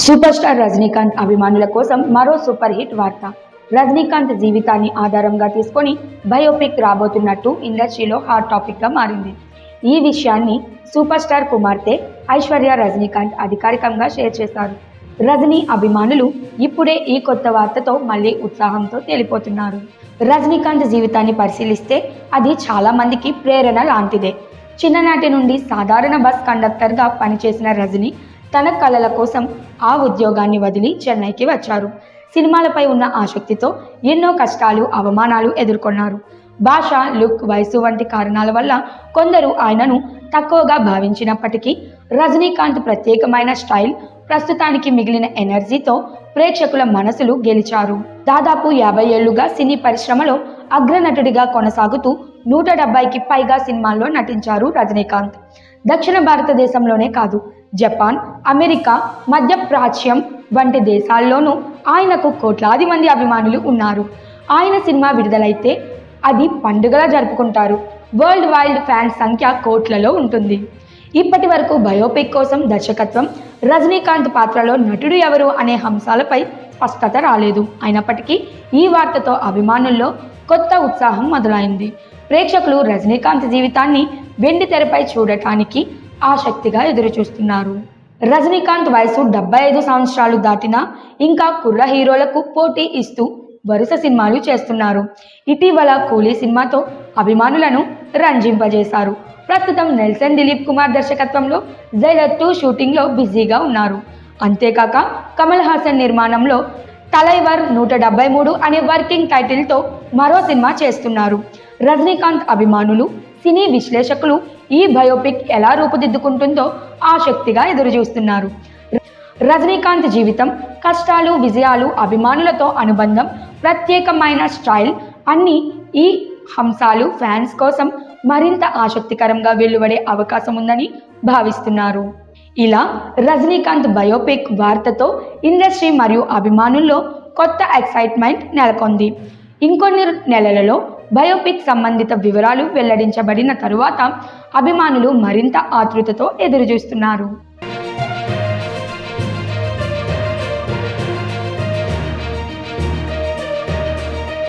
Super star Rajinikanth అభిమానుల కోసం మరో సూపర్ హిట్ వార్త. రజనీకాంత్ జీవితాన్ని ఆధారంగా తీసుకొని బయోపిక్ రాబోతున్నట్టు ఇండస్ట్రీలో హాట్ టాపిక్ గా మారింది. ఈ విషయాన్ని సూపర్ స్టార్ కుమార్తె ఐశ్వర్య రజనీకాంత్ అధికారికంగా షేర్ చేశారు. రజనీ అభిమానులు ఇప్పుడే ఈ కొత్త వార్తతో మళ్ళీ ఉత్సాహంతో తేలిపోతున్నారు. రజనీకాంత్ జీవితాన్ని పరిశీలిస్తే అది చాలా మందికి ప్రేరణ లాంటిదే. చిన్ననాటి నుండి సాధారణ బస్ కండక్టర్గా పనిచేసిన రజనీ తన కళల కోసం ఆ ఉద్యోగాన్ని వదిలి చెన్నైకి వచ్చారు. సినిమాలపై ఉన్న ఆసక్తితో ఎన్నో కష్టాలు, అవమానాలు ఎదుర్కొన్నారు. భాష, లుక్, వయసు వంటి కారణాల వల్ల కొందరు ఆయనను తక్కువగా భావించినప్పటికీ రజనీకాంత్ ప్రత్యేకమైన స్టైల్, ప్రస్తుతానికి మిగిలిన ఎనర్జీతో ప్రేక్షకుల మనసులు గెలిచారు. దాదాపు 50 ఏళ్లుగా సినీ పరిశ్రమలో అగ్రనటుడిగా కొనసాగుతూ 170కి పైగా సినిమాల్లో నటించారు రజనీకాంత్. దక్షిణ భారతదేశంలోనే కాదు, జపాన్, అమెరికా, మధ్య ప్రాచ్యం వంటి దేశాల్లోనూ ఆయనకు కోట్లాది మంది అభిమానులు ఉన్నారు. ఆయన సినిమా విడుదలైతే అది పండుగలా జరుపుకుంటారు. వరల్డ్ వైడ్ ఫ్యాన్స్ సంఖ్య కోట్లలో ఉంటుంది. ఇప్పటి వరకు బయోపిక్ కోసం దర్శకత్వం, రజనీకాంత్ పాత్రలో నటుడు ఎవరు అనే అంశాలపై స్పష్టత రాలేదు. అయినప్పటికీ ఈ వార్తతో అభిమానుల్లో కొత్త ఉత్సాహం మొదలైంది. ప్రేక్షకులు రజనీకాంత్ జీవితాన్ని వెండి తెరపై చూడటానికి ఆసక్తిగా ఎదురుచూస్తున్నారు. రజనీకాంత్ వయసు 75 సంవత్సరాలు దాటినా ఇంకా కుర్ర హీరోలకు పోటీ ఇస్తూ వరుస సినిమాలు చేస్తున్నారు. ఇటీవల కూలీ సినిమాతో అభిమానులను రంజింపజేశారు. ప్రస్తుతం నెల్సన్ దిలీప్ కుమార్ దర్శకత్వంలో జైలర్ 2 షూటింగ్లో బిజీగా ఉన్నారు. అంతేకాక కమల్ హాసన్ నిర్మాణంలో తలైవర్ 173 అనే వర్కింగ్ టైటిల్తో మరో సినిమా చేస్తున్నారు. రజనీకాంత్ అభిమానులు, సినీ విశ్లేషకులు ఈ బయోపిక్ ఎలా రూపుదిద్దుకుంటుందో ఆసక్తిగా ఎదురుచూస్తున్నారు. రజనీకాంత్ జీవితం, కష్టాలు, విజయాలు, అభిమానులతో అనుబంధం, ప్రత్యేకమైన స్టైల్ అన్ని ఈ అంశాలు ఫ్యాన్స్ కోసం మరింత ఆసక్తికరంగా వెలువడే అవకాశం ఉందని భావిస్తున్నారు. ఇలా రజనీకాంత్ బయోపిక్ వార్తతో ఇండస్ట్రీ మరియు అభిమానుల్లో కొత్త ఎక్సైట్మెంట్ నెలకొంది. ఇంకొన్ని నెలలలో బయోపిక్ సంబంధిత వివరాలు వెల్లడించబడిన తరువాత అభిమానులు మరింత ఆతృతతో ఎదురుచూస్తున్నారు.